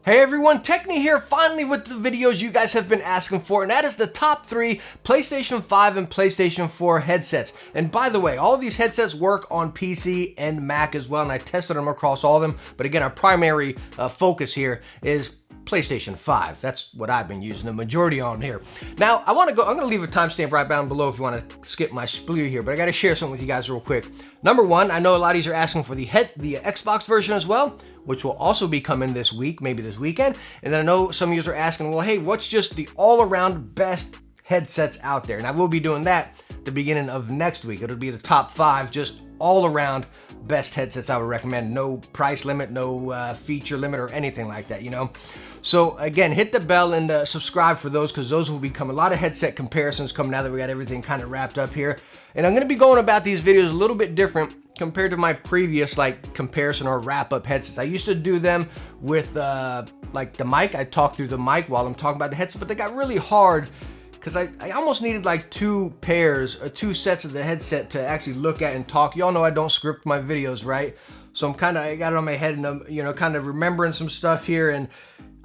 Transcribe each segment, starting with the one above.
Hey everyone, Techne here, finally with the videos you guys have been asking for, and that is the top 3 PlayStation 5 and PlayStation 4 headsets. And by the way, all of these headsets work on PC and Mac as well, and I tested them across all of them. But again, our primary focus here is PlayStation 5. That's what I've been using the majority on here. Now, I'm gonna leave a timestamp right down below if you want to skip my spiel here, but I gotta share something with you guys real quick. Number one, I know a lot of you are asking for the Xbox version as well, which will also be coming this week, maybe this weekend. And then I know some of you are asking, well, hey, what's just the all-around best headsets out there? And I will be doing that at the beginning of next week. It'll be the top 5, just all-around best headsets I would recommend. No price limit, no feature limit or anything like that, you know? So again, hit the bell and subscribe for those, because those will become a lot of headset comparisons coming now that we got everything kind of wrapped up here. And I'm going to be going about these videos a little bit different compared to my previous comparison or wrap up headsets. I used to do them with like the mic. I talk through the mic while I'm talking about the headset, but they got really hard because I almost needed like 2 pairs or 2 sets of the headset to actually look at and talk. Y'all know I don't script my videos, right? So I got it on my head and I'm, kind of remembering some stuff here, and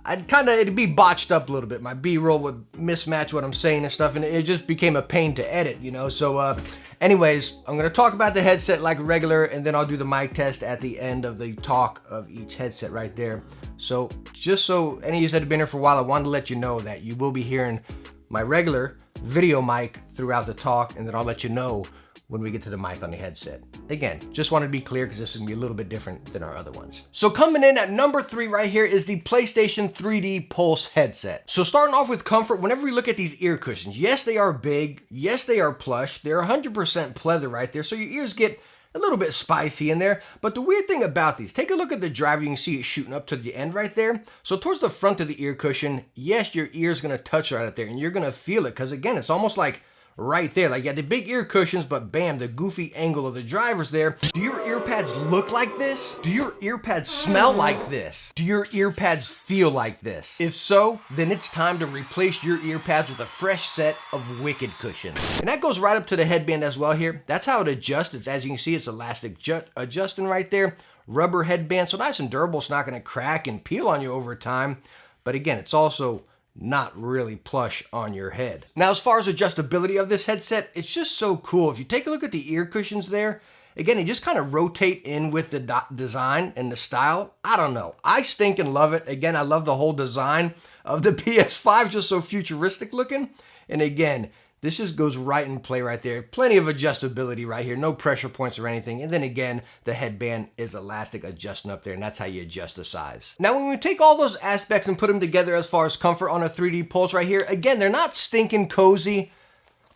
it'd be botched up a little bit. My B-roll would mismatch what I'm saying and stuff, and it just became a pain to edit, So anyways, I'm gonna talk about the headset like regular, and then I'll do the mic test at the end of the talk of each headset right there. So just so any of you that have been here for a while, I wanted to let you know that you will be hearing my regular video mic throughout the talk, and then I'll let you know when we get to the mic on the headset. Again, just wanted to be clear because this is gonna be a little bit different than our other ones. So coming in at number 3 right here is the PlayStation 3D Pulse headset. So starting off with comfort, whenever we look at these ear cushions, yes, they are big, yes, they are plush, they're 100% pleather right there, so your ears get a little bit spicy in there. But the weird thing about these, take a look at the driver, you can see it shooting up to the end right there. So towards the front of the ear cushion, yes, your ear's gonna touch right up there, and you're gonna feel it, because again, it's almost like right there. Like you got the big ear cushions, but bam, the goofy angle of the driver's there. Do your ear pads look like this? Do your ear pads smell like this? Do your ear pads feel like this? If so, then it's time to replace your ear pads with a fresh set of Wicked cushions. And that goes right up to the headband as well here. That's how it adjusts. It's, as you can see, it's elastic adjusting right there. Rubber headband, so nice and durable. It's not gonna crack and peel on you over time. But again, it's also not really plush on your head. Now, as far as adjustability of this headset, it's just so cool. If you take a look at the ear cushions there, again, they just kind of rotate in with the design and the style. I don't know. I stinking love it. Again, I love the whole design of the PS5, just so futuristic looking. And again, this just goes right in play right there. Plenty of adjustability right here. No pressure points or anything. And then again, the headband is elastic adjusting up there, and that's how you adjust the size. Now, when we take all those aspects and put them together as far as comfort on a 3D Pulse right here, again, they're not stinking cozy,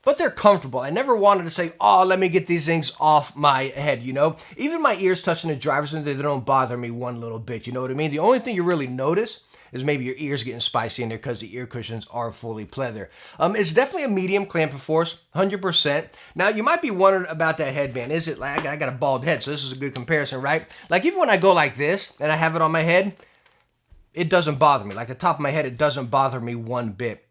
but they're comfortable. I never wanted to say, oh, let me get these things off my head, Even my ears touching the driver's center, they don't bother me one little bit, you know what I mean? The only thing you really notice is maybe your ears getting spicy in there because the ear cushions are fully pleather. It's definitely a medium clamping force, 100%. Now, you might be wondering about that headband. Is it like, I got a bald head, so this is a good comparison, right? Like, even when I go like this and I have it on my head, it doesn't bother me. Like the top of my head, it doesn't bother me one bit.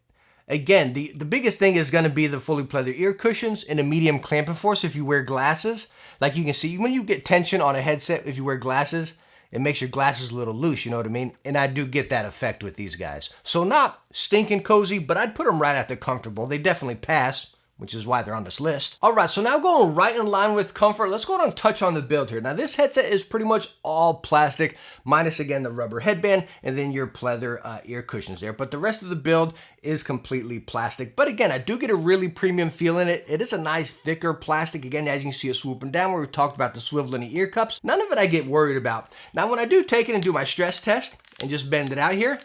Again, the biggest thing is gonna be the fully pleather ear cushions and a medium clamping force if you wear glasses. Like you can see, when you get tension on a headset, if you wear glasses, it makes your glasses a little loose, you know what I mean? And I do get that effect with these guys. So not stinking cozy, but I'd put them right at the comfortable. They definitely pass, which is why they're on this list. All right, so now going right in line with comfort, let's go ahead and touch on the build here. Now, this headset is pretty much all plastic, minus, again, the rubber headband and then your pleather ear cushions there. But the rest of the build is completely plastic. But again, I do get a really premium feel in it. It is a nice, thicker plastic. Again, as you can see it swooping down where we talked about the swivel in the ear cups. None of it I get worried about. Now, when I do take it and do my stress test and just bend it out here,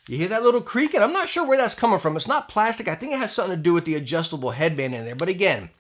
you hear that little creak, and I'm not sure where that's coming from. It's not plastic. I think it has something to do with the adjustable headband in there. But again,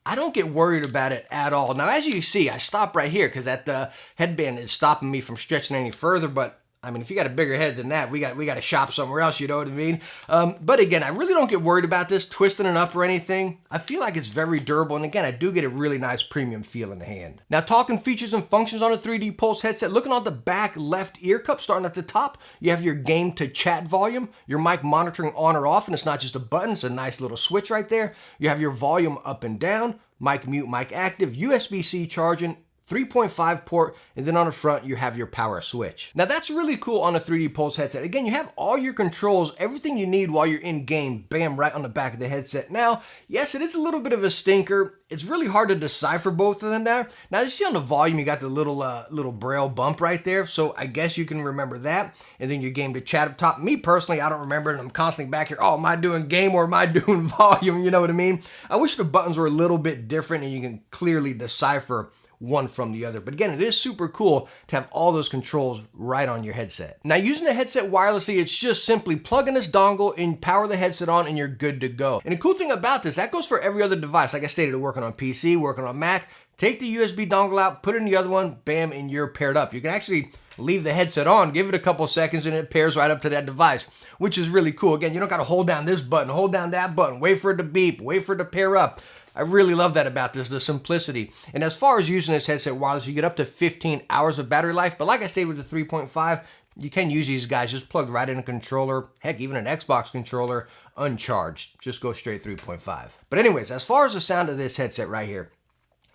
I don't get worried about it at all. Now, as you see, I stop right here because that headband is stopping me from stretching any further. But I mean, if you got a bigger head than that, we got to shop somewhere else, you know what I mean? But again, I really don't get worried about this twisting it up or anything. I feel like it's very durable, and again, I do get a really nice premium feel in the hand. Now, talking features and functions on a 3D Pulse headset, looking on the back left ear cup, starting at the top, you have your game to chat volume, your mic monitoring on or off, and it's not just a button, it's a nice little switch right there. You have your volume up and down, mic mute, mic active, USB-C charging, 3.5 port, and then on the front you have your power switch. Now that's really cool on a 3D Pulse headset. Again, you have all your controls, everything you need while you're in game, bam, right on the back of the headset. Now, yes, it is a little bit of a stinker. It's really hard to decipher both of them there. Now you see on the volume, you got the little braille bump right there, so I guess you can remember that. And then your game to chat up top. Me personally, I don't remember it, and I'm constantly back here, oh, am I doing game or am I doing volume? You know what I mean? I wish the buttons were a little bit different and you can clearly decipher one from the other. But again, it is super cool to have all those controls right on your headset. Now, using the headset wirelessly, it's just simply plug in this dongle and power the headset on and you're good to go. And the cool thing about this, that goes for every other device. Like I stated, working on PC, working on Mac, take the USB dongle out, put it in the other one, bam, and you're paired up. You can actually leave the headset on, give it a couple seconds, and it pairs right up to that device, which is really cool. Again, you don't got to hold down this button, hold down that button, wait for it to beep, wait for it to pair up. I really love that about this, the simplicity. And as far as using this headset wireless, you get up to 15 hours of battery life. But like I stated with the 3.5, you can use these guys just plugged right in a controller, heck, even an Xbox controller, uncharged. Just go straight 3.5. But anyways, as far as the sound of this headset right here,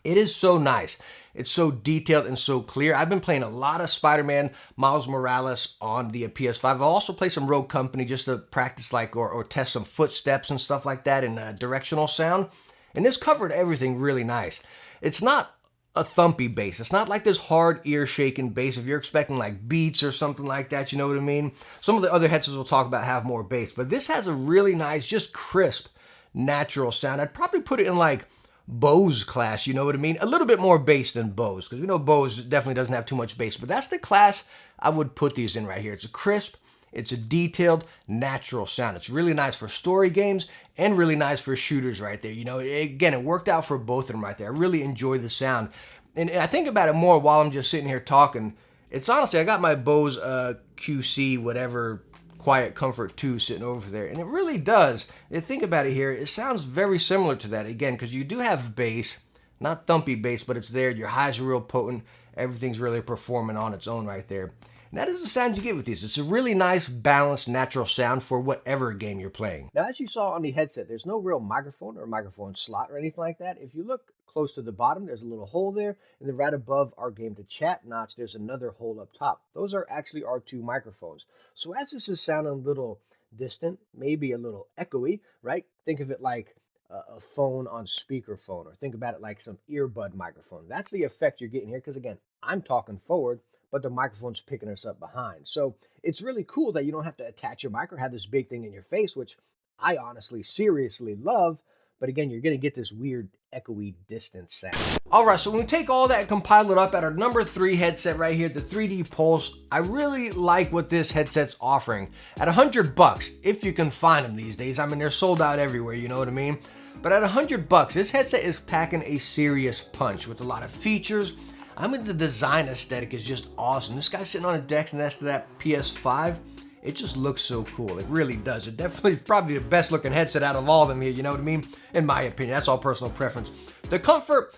it is so nice. It's so detailed and so clear. I've been playing a lot of Spider-Man Miles Morales on the PS5. I'll also play some Rogue Company just to practice or test some footsteps and stuff like that in directional sound. And this covered everything really nice. It's not a thumpy bass. It's not like this hard ear-shaking bass. If you're expecting like beats or something like that, you know what I mean? Some of the other headsets we'll talk about have more bass. But this has a really nice, just crisp, natural sound. I'd probably put it in like Bose class, you know what I mean? A little bit more bass than Bose, because we know Bose definitely doesn't have too much bass. But that's the class I would put these in right here. It's a crisp, it's a detailed, natural sound. It's really nice for story games and really nice for shooters right there. You know, again, it worked out for both of them right there. I really enjoy the sound. And I think about it more while I'm just sitting here talking. It's honestly, I got my Bose QC, whatever, Quiet Comfort 2 sitting over there. And it really does. And think about it here. It sounds very similar to that, again, because you do have bass, not thumpy bass, but it's there. Your highs are real potent. Everything's really performing on its own right there. And that is the sound you get with these. It's a really nice, balanced, natural sound for whatever game you're playing. Now, as you saw on the headset, there's no real microphone or microphone slot or anything like that. If you look close to the bottom, there's a little hole there. And then right above our game to chat notch, there's another hole up top. Those are actually our two microphones. So as this is sounding a little distant, maybe a little echoey, right? Think of it like a phone on speakerphone, or think about it like some earbud microphone. That's the effect you're getting here, because again, I'm talking forward, but the microphone's picking us up behind. So it's really cool that you don't have to attach your mic or have this big thing in your face, which I honestly, seriously love. But again, you're going to get this weird echoey distance sound. All right, so when we take all that and compile it up at our number 3 headset right here, the 3D Pulse, I really like what this headset's offering. At $100, if you can find them these days, I mean, they're sold out everywhere, you know what I mean? But at $100, this headset is packing a serious punch with a lot of features. I mean, the design aesthetic is just awesome. This guy's sitting on a desk next to that PS5. It just looks so cool. It really does. It definitely is probably the best looking headset out of all of them here, you know what I mean? In my opinion, that's all personal preference. The comfort,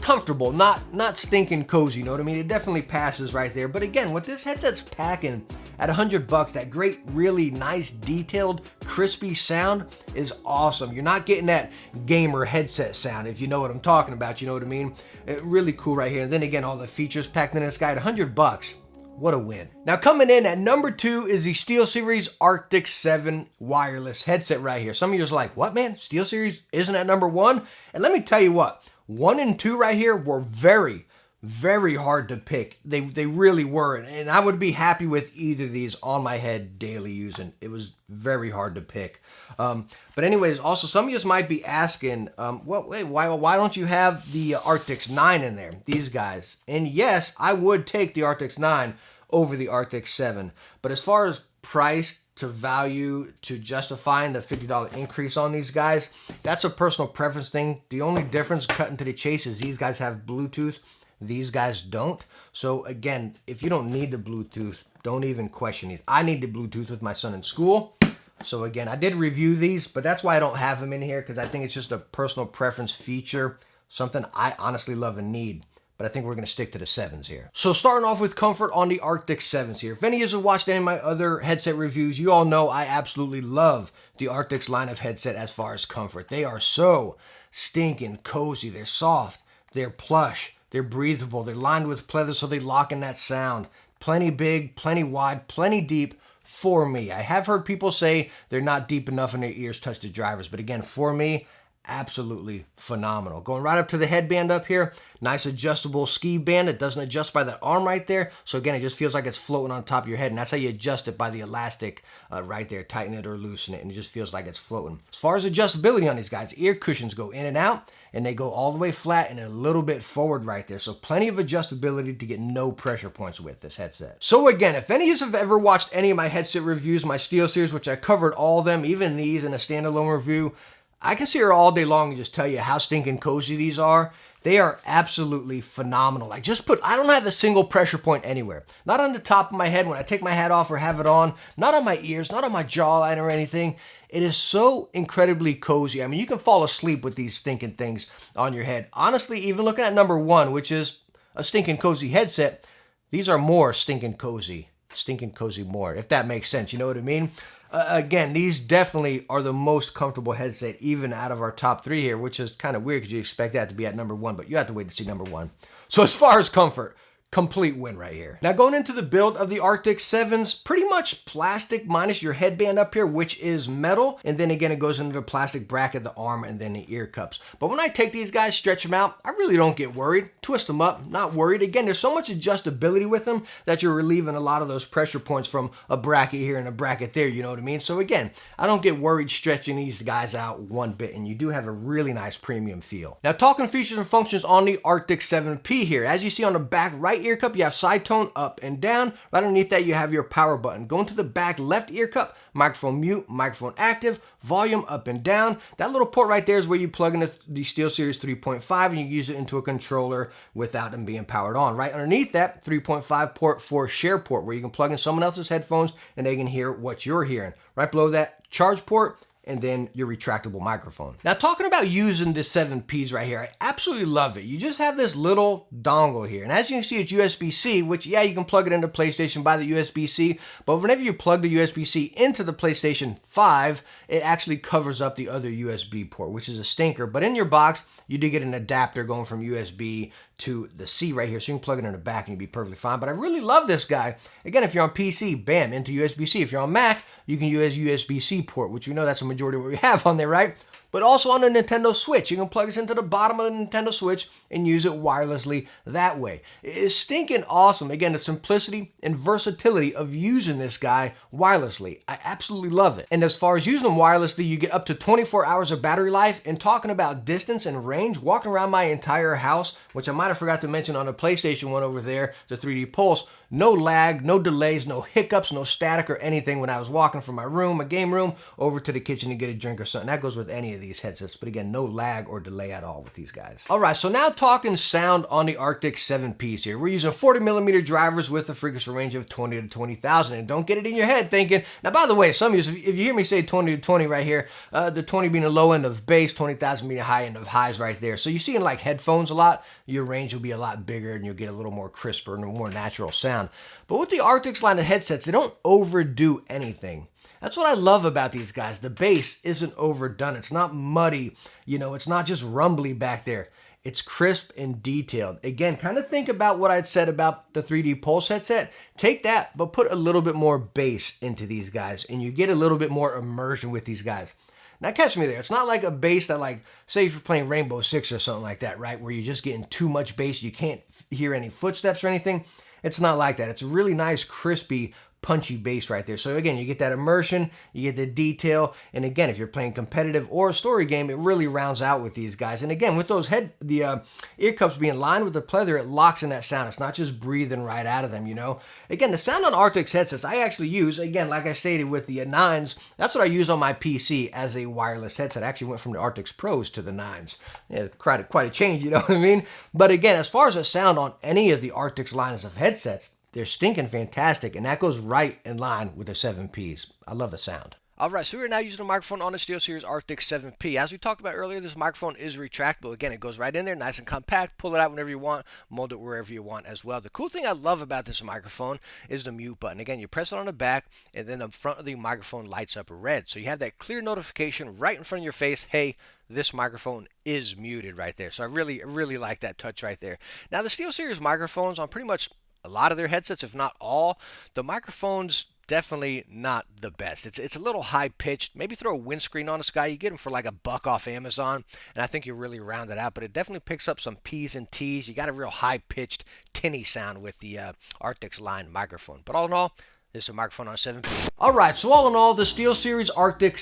comfortable, not stinking cozy, you know what I mean? It definitely passes right there. But again, what this headset's packing at $100, that great, really nice, detailed, crispy sound is awesome. You're not getting that gamer headset sound, if you know what I'm talking about, you know what I mean? Really cool right here. And then again, all the features packed in this guy at $100. What a win. Now coming in at number 2 is the SteelSeries Arctis 7 wireless headset right here. Some of you are like, what man? SteelSeries isn't at number 1? And let me tell you what, 1 and 2 right here were very, very hard to pick. They really were. And I would be happy with either of these on my head daily using. It was very hard to pick. But anyways, also some of you might be asking, why don't you have the Arctis 9 in there? These guys. And yes, I would take the Arctis 9 over the Arctis 7. But as far as price to value to justifying the $50 increase on these guys, that's a personal preference thing. The only difference, cutting to the chase, is these guys have Bluetooth. These guys don't. So again, if you don't need the Bluetooth, don't even question these. I need the Bluetooth with my son in school. So again, I did review these, but that's why I don't have them in here, because I think it's just a personal preference feature, something I honestly love and need. But I think we're going to stick to the 7s here. So starting off with comfort on the Arctis 7s here. If any of you have watched any of my other headset reviews, you all know I absolutely love the Arctis line of headset as far as comfort. They are so stinking cozy. They're soft. They're plush. They're breathable. They're lined with pleather so they lock in that sound. Plenty big, plenty wide, plenty deep for me. I have heard people say they're not deep enough and their ears touch the drivers, but again, for me, absolutely phenomenal. Going right up to the headband up here, nice adjustable ski band. It doesn't adjust by that arm right there. So again, it just feels like it's floating on top of your head, and that's how you adjust it, by the elastic right there. Tighten it or loosen it, and it just feels like it's floating. As far as adjustability on these guys, ear cushions go in and out, and they go all the way flat and a little bit forward right there. So plenty of adjustability to get no pressure points with this headset. So again, if any of you have ever watched any of my headset reviews, my SteelSeries, which I covered all of them, even these in a standalone review, I can sit here all day long and just tell you how stinking cozy these are. They are absolutely phenomenal. I don't have a single pressure point anywhere. Not on the top of my head when I take my hat off or have it on. Not on my ears, not on my jawline or anything. It is so incredibly cozy. I mean, you can fall asleep with these stinking things on your head. Honestly, even looking at number one, which is a stinking cozy headset, these are more stinking cozy. Stinking cozy more, if that makes sense. You know what I mean? Again, these definitely are the most comfortable headset, even out of our top three here, which is kind of weird because you expect that to be at number one, but you have to wait to see number one. So as far as comfort, complete win right here. Now going into the build of the Arctis 7s, pretty much plastic minus your headband up here, which is metal. And then again, it goes into the plastic bracket, the arm, and then the ear cups. But when I take these guys, stretch them out, I really don't get worried. Twist them up, not worried. Again, there's so much adjustability with them that you're relieving a lot of those pressure points from a bracket here and a bracket there, you know what I mean? So again, I don't get worried stretching these guys out one bit, and you do have a really nice premium feel. Now talking features and functions on the Arctis 7P here. As you see on the back right ear cup, you have side tone up and down. Right underneath that, you have your power button. Going to the back left ear cup, microphone mute, microphone active, volume up and down. That little port right there is where you plug in the SteelSeries 3.5 and you use it into a controller without them being powered on. Right underneath that, 3.5 port for share port, where you can plug in someone else's headphones and they can hear what you're hearing. Right below that, charge port, and then your retractable microphone. Now talking about using the 7Ps right here, I absolutely love it. You just have this little dongle here, and as you can see, it's USB-C, which yeah, you can plug it into PlayStation by the USB-C, but whenever you plug the USB-C into the PlayStation 5, it actually covers up the other USB port, which is a stinker. But in your box, you do get an adapter going from USB to the C right here, so you can plug it in the back and you'll be perfectly fine. But I really love this guy. Again, if you're on PC, bam, into USB-C. If you're on Mac, you can use USB-C port, which we know that's a majority of what we have on there, right? But also on the Nintendo Switch, you can plug this into the bottom of the Nintendo Switch and use it wirelessly that way. It is stinking awesome. Again, the simplicity and versatility of using this guy wirelessly. I absolutely love it. And as far as using them wirelessly, you get up to 24 hours of battery life. And talking about distance and range, walking around my entire house, which I might have forgot to mention on the PlayStation one over there, the 3D Pulse, no lag, no delays, no hiccups, no static or anything when I was walking from my room, my game room, over to the kitchen to get a drink or something. That goes with any of these headsets, but again, no lag or delay at all with these guys. All right, so now talking sound on the Arctis 7Ps here. We're using 40mm drivers with a frequency range of 20 to 20,000, and don't get it in your head thinking, now by the way, some of you, if you hear me say 20 to 20 right here, the 20 being the low end of bass, 20,000 being the high end of highs right there. So you see in like headphones a lot, your range will be a lot bigger and you'll get a little more crisper and a more natural sound. But with the Arctis line of headsets, they don't overdo anything. That's what I love about these guys. The bass isn't overdone. It's not muddy. You know, it's not just rumbly back there. It's crisp and detailed. Again, kind of think about what I'd said about the 3D Pulse headset. Take that, but put a little bit more bass into these guys, and you get a little bit more immersion with these guys. Now catch me there. It's not like a bass that, like, say if you're playing Rainbow Six or something like that, right? Where you're just getting too much bass. You can't hear any footsteps or anything. It's not like that. It's a really nice, crispy, punchy bass right there. So again, you get that immersion, you get the detail, and again, if you're playing competitive or a story game, it really rounds out with these guys. And again, with those ear cups being lined with the pleather, it locks in that sound. It's not just breathing right out of them, you know. Again, the sound on Arctis headsets, I actually use, again, like I stated with the 9s, that's what I use on my PC as a wireless headset. I actually went from the Arctis Pros to the 9s. Yeah, quite a change, you know what I mean? But again, as far as the sound on any of the Arctis lines of headsets, they're stinking fantastic, and that goes right in line with the 7Ps. I love the sound. Alright, so we're now using a microphone on the SteelSeries Arctis 7P. As we talked about earlier, this microphone is retractable. Again, it goes right in there, nice and compact. Pull it out whenever you want, mold it wherever you want as well. The cool thing I love about this microphone is the mute button. Again, you press it on the back, and then the front of the microphone lights up red. So you have that clear notification right in front of your face. Hey, this microphone is muted right there. So I really like that touch right there. Now, the SteelSeries microphones on pretty much a lot of their headsets, if not all, the microphones definitely not the best. It's a little high pitched. Maybe throw a windscreen on this guy. You get them for like $1 off Amazon, and I think you really round it out. But it definitely picks up some P's and T's. You got a real high pitched, tinny sound with the Arctis line microphone. But all in all, this is a microphone on a 7P. Alright, so all in all, the SteelSeries Arctis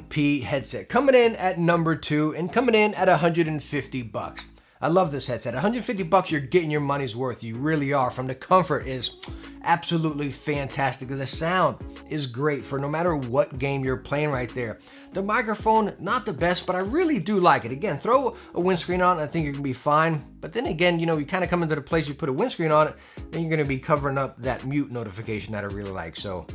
7P headset coming in at number 2 and coming in at $150. I love this headset. $150, you're getting your money's worth. You really are. From the comfort is absolutely fantastic. The sound is great for no matter what game you're playing right there. The microphone, not the best, but I really do like it. Again, throw a windscreen on, I think you're going to be fine. But then again, you know, you kind of come into the place, you put a windscreen on it, then you're going to be covering up that mute notification that I really like. So,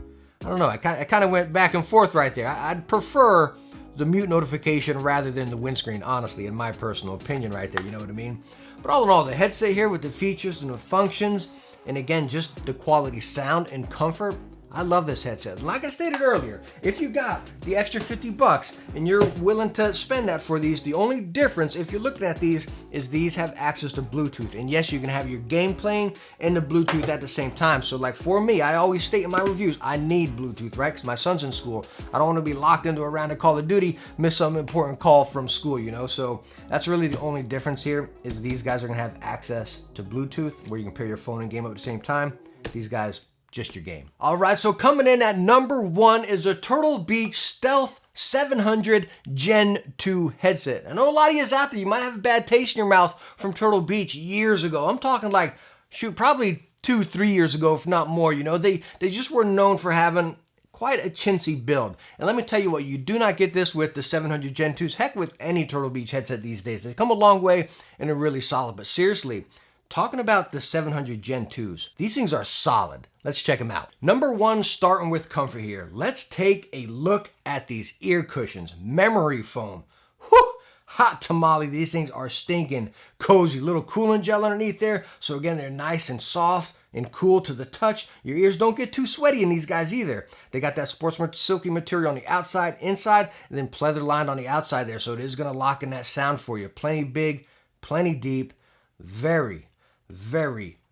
I don't know. I kind of went back and forth right there. I'd prefer the mute notification rather than the windscreen, honestly, in my personal opinion right there, you know what I mean? But all in all, the headset here with the features and the functions, and again, just the quality sound and comfort, I love this headset. Like I stated earlier, if you got the extra $50 and you're willing to spend that for these, the only difference, if you're looking at these, is these have access to Bluetooth. And yes, you can have your game playing and the Bluetooth at the same time. So like for me, I always state in my reviews, I need Bluetooth, right? Because my son's in school. I don't want to be locked into a round of Call of Duty, miss some important call from school, you know? So that's really the only difference here, is these guys are going to have access to Bluetooth, where you can pair your phone and game up at the same time. These guys, just your game. All right, so coming in at number 1 is a Turtle Beach Stealth 700 Gen 2 headset. I know a lot of you out there, you might have a bad taste in your mouth from Turtle Beach years ago. I'm talking like, shoot, probably 2-3 years ago, if not more. You know, they just were known for having quite a chintzy build. And let me tell you what, you do not get this with the 700 Gen 2s. Heck, with any Turtle Beach headset these days. They've come a long way and are really solid. But seriously, talking about the 700 Gen 2s, these things are solid. Let's check them out. Number 1, starting with comfort here. Let's take a look at these ear cushions. Memory foam. Whew! Hot tamale. These things are stinking cozy. Little cooling gel underneath there. So again, they're nice and soft and cool to the touch. Your ears don't get too sweaty in these guys either. They got that sports silky material on the outside, inside, and then pleather lined on the outside there. So it is going to lock in that sound for you. Plenty big, plenty deep, very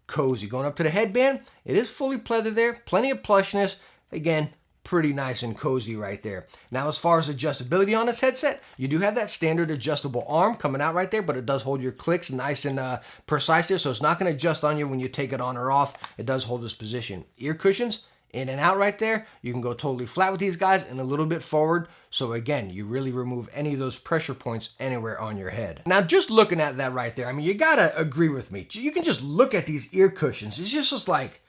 cozy. Going up to the headband, it is fully pleather there, plenty of plushness. Again, pretty nice and cozy right there. Now, as far as adjustability on this headset, you do have that standard adjustable arm coming out right there, but it does hold your clicks nice and precise there, so it's not going to adjust on you when you take it on or off. It does hold this position. Ear cushions, in and out right there. You can go totally flat with these guys and a little bit forward. So again, you really remove any of those pressure points anywhere on your head. Now, just looking at that right there, I mean, you gotta agree with me. You can just look at these ear cushions. It's just like,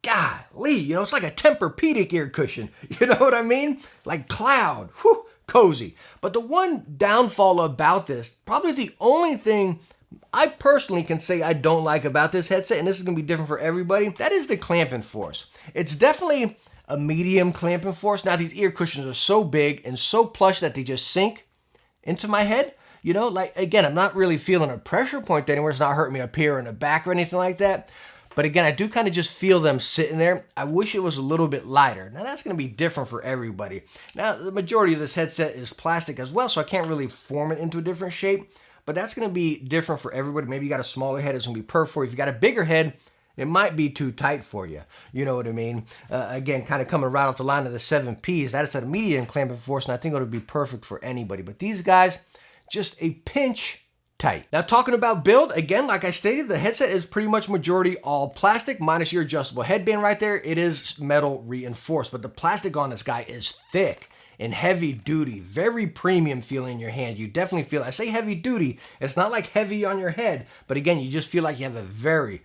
golly, you know, it's like a Tempur-Pedic ear cushion. You know what I mean? Like cloud, whew, cozy. But the one downfall about this, probably the only thing I personally can say I don't like about this headset, and this is going to be different for everybody, that is the clamping force. It's definitely a medium clamping force. Now, these ear cushions are so big and so plush that they just sink into my head. You know, like, again, I'm not really feeling a pressure point anywhere. It's not hurting me up here or in the back or anything like that. But again, I do kind of just feel them sitting there. I wish it was a little bit lighter. Now, that's going to be different for everybody. Now, the majority of this headset is plastic as well, so I can't really form it into a different shape. But that's going to be different for everybody. Maybe you got a smaller head, it's going to be perfect for you. If you got a bigger head, it might be too tight for you. You know what I mean? Again, kind of coming right off the line of the 7Ps. That is at a medium clamping force, and I think it would be perfect for anybody. But these guys, just a pinch tight. Now, talking about build, again, like I stated, the headset is pretty much majority all plastic, minus your adjustable headband right there. It is metal reinforced, but the plastic on this guy is thick and heavy duty, very premium feeling in your hand. You definitely feel, I say heavy duty, it's not like heavy on your head, but again, you just feel like you have a very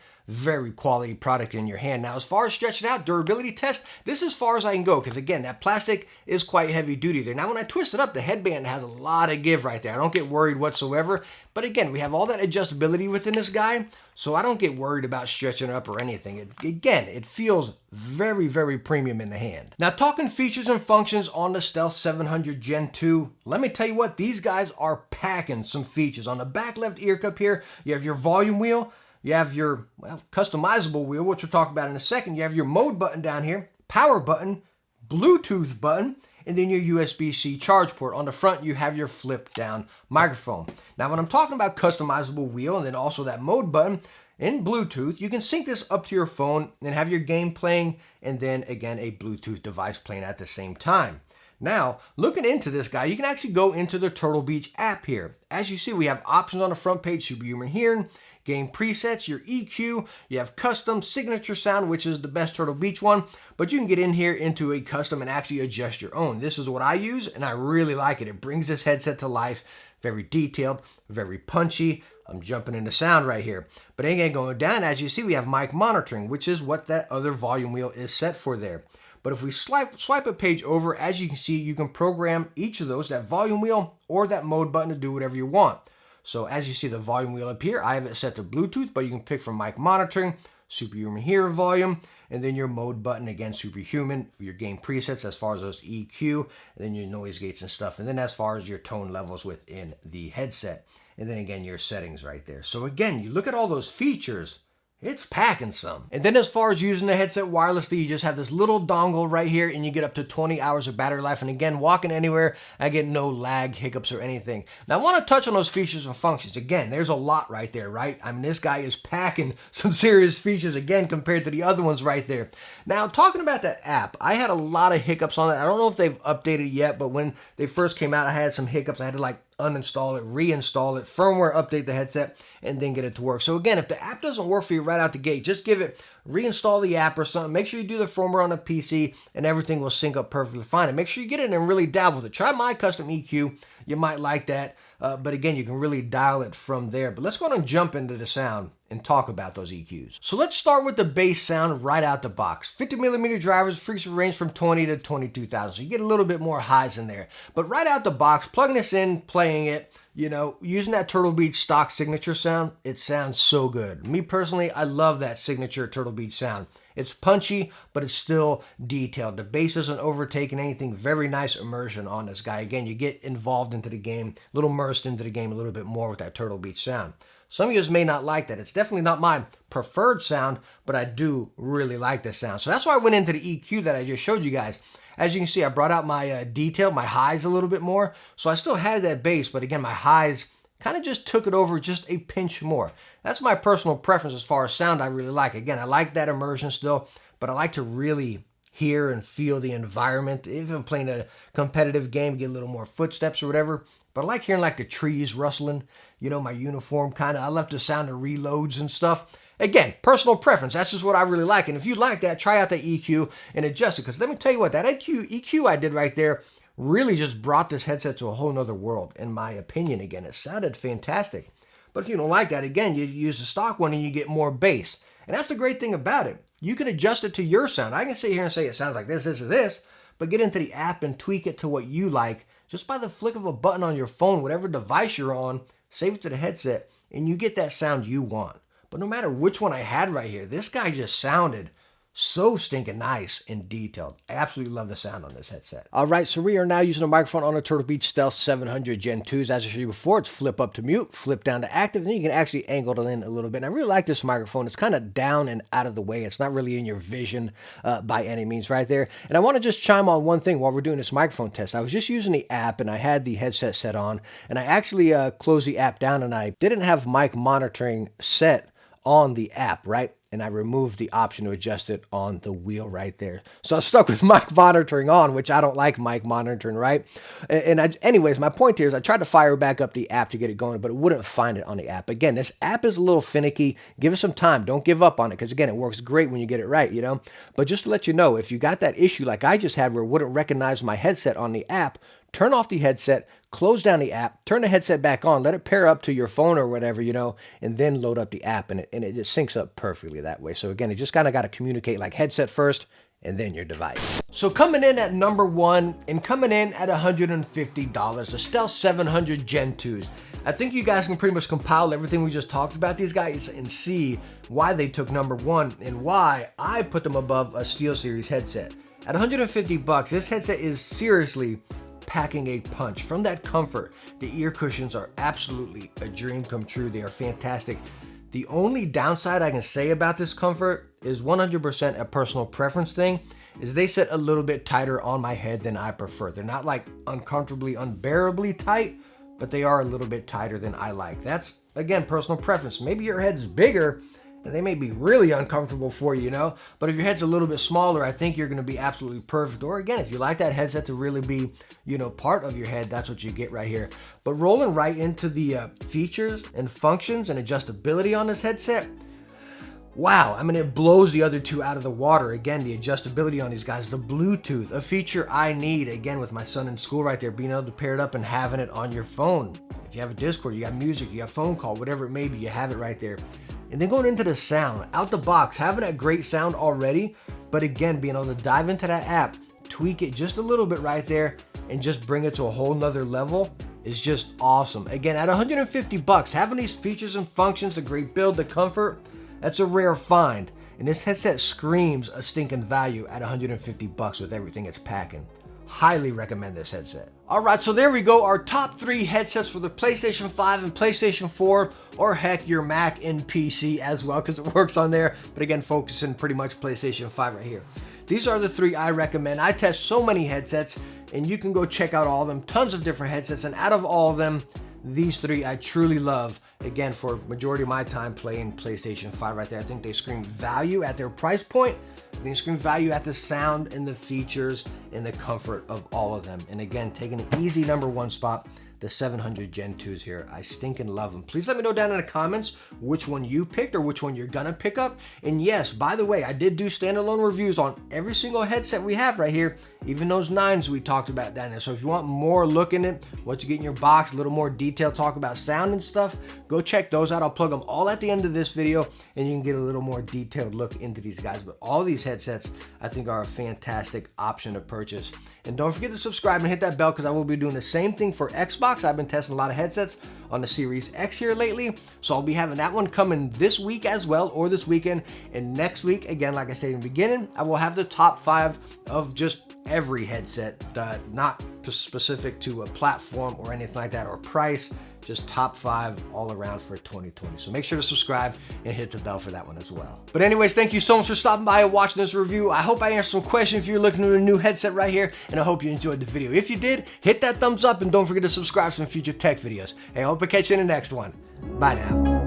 quality product in your hand. Now, as far as stretching out, durability test, this is as far as I can go, because again, that plastic is quite heavy duty there. Now, when I twist it up, the headband has a lot of give right there. I don't get worried whatsoever, but again, we have all that adjustability within this guy, so I don't get worried about stretching it up or anything. Again, it feels very, very premium in the hand. Now, talking features and functions on the Stealth 700 Gen 2, let me tell you what, these guys are packing some features. On the back left ear cup here, you have your volume wheel, you have your, well, customizable wheel, which we'll talk about in a second. You have your mode button down here, power button, Bluetooth button, and then your USB-C charge port. On the front, you have your flip down microphone. Now, when I'm talking about customizable wheel and then also that mode button in Bluetooth, you can sync this up to your phone and have your game playing and then again, a Bluetooth device playing at the same time. Now, looking into this guy, you can actually go into the Turtle Beach app here. As you see, we have options on the front page, superhuman hearing, game presets, your EQ, you have custom signature sound, which is the best Turtle Beach one, but you can get in here into a custom and actually adjust your own. This is what I use, and I really like it. It brings this headset to life. Very detailed, very punchy. I'm jumping into sound right here. But again, going down, as you see, we have mic monitoring, which is what that other volume wheel is set for there. But if we swipe a page over, as you can see, you can program each of those, that volume wheel or that mode button, to do whatever you want. So as you see the volume wheel up here, I have it set to Bluetooth, but you can pick from mic monitoring, superhuman hearer volume, and then your mode button, again, superhuman, your game presets as far as those EQ, and then your noise gates and stuff. And then as far as your tone levels within the headset. And then again, your settings right there. So again, you look at all those features, it's packing some. And then as far as using the headset wirelessly, you just have this little dongle right here and you get up to 20 hours of battery life. And again, walking anywhere, I get no lag, hiccups, or anything. Now I want to touch on those features and functions. Again, there's a lot right there, right? I mean, this guy is packing some serious features again compared to the other ones right there. Now, talking about that app, I had a lot of hiccups on it. I don't know if they've updated yet, but when they first came out, I had some hiccups. I had to like uninstall it, reinstall it, firmware update the headset, and then get it to work. So again, if the app doesn't work for you right out the gate, just give it, reinstall the app or something. Make sure you do the firmware on the PC and everything will sync up perfectly fine. And make sure you get it and really dabble with it. Try my custom EQ. You might like that. But again, you can really dial it from there. But let's go ahead and jump into the sound and talk about those EQs. So let's start with the bass sound right out the box. 50mm drivers, frequency range from 20 to 22,000. So you get a little bit more highs in there. But right out the box, plugging this in, playing it, you know, using that Turtle Beach stock signature sound, it sounds so good. Me personally, I love that signature Turtle Beach sound. It's punchy, but it's still detailed. The bass isn't overtaking anything. Very nice immersion on this guy. Again, you get involved into the game, a little immersed into the game a little bit more with that Turtle Beach sound. Some of you may not like that. It's definitely not my preferred sound, but I do really like this sound. So that's why I went into the EQ that I just showed you guys. As you can see, I brought out my detail, my highs a little bit more. So I still had that bass, but again, my highs kind of just took it over just a pinch more. That's my personal preference as far as sound I really like. Again, I like that immersion still, but I like to really hear and feel the environment. If I'm playing a competitive game, get a little more footsteps or whatever. But I like hearing like the trees rustling, you know, my uniform kind of, I love the sound of reloads and stuff. Again, personal preference. That's just what I really like. And if you like that, try out the EQ and adjust it. Because let me tell you what, that EQ I did right there really just brought this headset to a whole nother world, in my opinion. Again, it sounded fantastic. But if you don't like that, again, you use the stock one and you get more bass. And that's the great thing about it. You can adjust it to your sound. I can sit here and say it sounds like this, this, or this, but get into the app and tweak it to what you like just by the flick of a button on your phone, whatever device you're on, save it to the headset, and you get that sound you want. But no matter which one I had right here, this guy just sounded so stinking nice and detailed. I absolutely love the sound on this headset. All right, so we are now using a microphone on a Turtle Beach Stealth 700 Gen 2s. As I showed you before, it's flip up to mute, flip down to active, and then you can actually angle it in a little bit. And I really like this microphone. It's kind of down and out of the way. It's not really in your vision by any means right there. And I want to just chime on one thing while we're doing this microphone test. I was just using the app, and I had the headset set on, and I actually closed the app down, and I didn't have mic monitoring set on the app, right? And I removed the option to adjust it on the wheel right there. So I was stuck with mic monitoring on, which I don't like mic monitoring, right? Anyways, my point here is I tried to fire back up the app to get it going, but it wouldn't find it on the app. Again, this app is a little finicky. Give it some time. Don't give up on it, because again, it works great when you get it right, you know? But just to let you know, if you got that issue like I just had where it wouldn't recognize my headset on the app, turn off the headset, close down the app, turn the headset back on, let it pair up to your phone or whatever, you know, and then load up the app, and it just syncs up perfectly that way. So again, you just kind of got to communicate like headset first and then your device. So coming in at number one and coming in at $150, the Stealth 700 Gen 2s. I think you guys can pretty much compile everything we just talked about these guys and see why they took number one and why I put them above a SteelSeries headset. At 150 bucks, this headset is seriously packing a punch. From that comfort, the ear cushions are absolutely a dream come true. They are fantastic. The only downside I can say about this comfort is 100% a personal preference thing, is they sit a little bit tighter on my head than I prefer. They're not like uncomfortably, unbearably tight, but they are a little bit tighter than I like. That's, again, personal preference. Maybe your head's bigger and they may be really uncomfortable for you, you know? But if your head's a little bit smaller, I think you're gonna be absolutely perfect. Or again, if you like that headset to really be, you know, part of your head, that's what you get right here. But rolling right into the features and functions and adjustability on this headset, wow, I mean, it blows the other two out of the water. Again, the adjustability on these guys, the Bluetooth, a feature I need, again, with my son in school right there, being able to pair it up and having it on your phone. If you have a Discord, you got music, you got phone call, whatever it may be, you have it right there. And then going into the sound, out the box, having a great sound already, but again, being able to dive into that app, tweak it just a little bit right there, and just bring it to a whole nother level is just awesome. Again, at 150 bucks, having these features and functions, the great build, the comfort, that's a rare find. And this headset screams a stinking value at 150 bucks with everything it's packing. Highly recommend this headset. All right, so there we go. Our top 3 headsets for the PlayStation 5 and PlayStation 4, or heck, your Mac and PC as well, because it works on there. But again, focusing pretty much PlayStation 5 right here. These are the 3 I recommend. I test so many headsets, and you can go check out all of them. Tons of different headsets, and out of all of them, these 3 I truly love. Again, for majority of my time playing PlayStation 5 right there. I think they scream value at their price point. They scream value at the sound and the features and the comfort of all of them. And again, taking an easy number 1 spot, the 700 Gen 2s here. I stinking love them. Please let me know down in the comments which one you picked or which one you're gonna pick up. And yes, by the way, I did do standalone reviews on every single headset we have right here, even those 9s we talked about down there. So if you want more look in it, what you get in your box, a little more detail, talk about sound and stuff, go check those out. I'll plug them all at the end of this video and you can get a little more detailed look into these guys. But all these headsets I think are a fantastic option to purchase. And don't forget to subscribe and hit that bell, because I will be doing the same thing for Xbox. I've been testing a lot of headsets on the Series X here lately, so I'll be having that one coming this week as well, or this weekend. And next week, again, like I said in the beginning, I will have the top 5 of just every headset, not specific to a platform or anything like that, or price, just top 5 all around for 2020. So make sure to subscribe and hit the bell for that one as well. But anyways, thank you so much for stopping by and watching this review. I hope I answered some questions if you're looking at a new headset right here, and I hope you enjoyed the video. If you did, hit that thumbs up and don't forget to subscribe for some future tech videos. Hey, I hope I catch you in the next one. Bye now.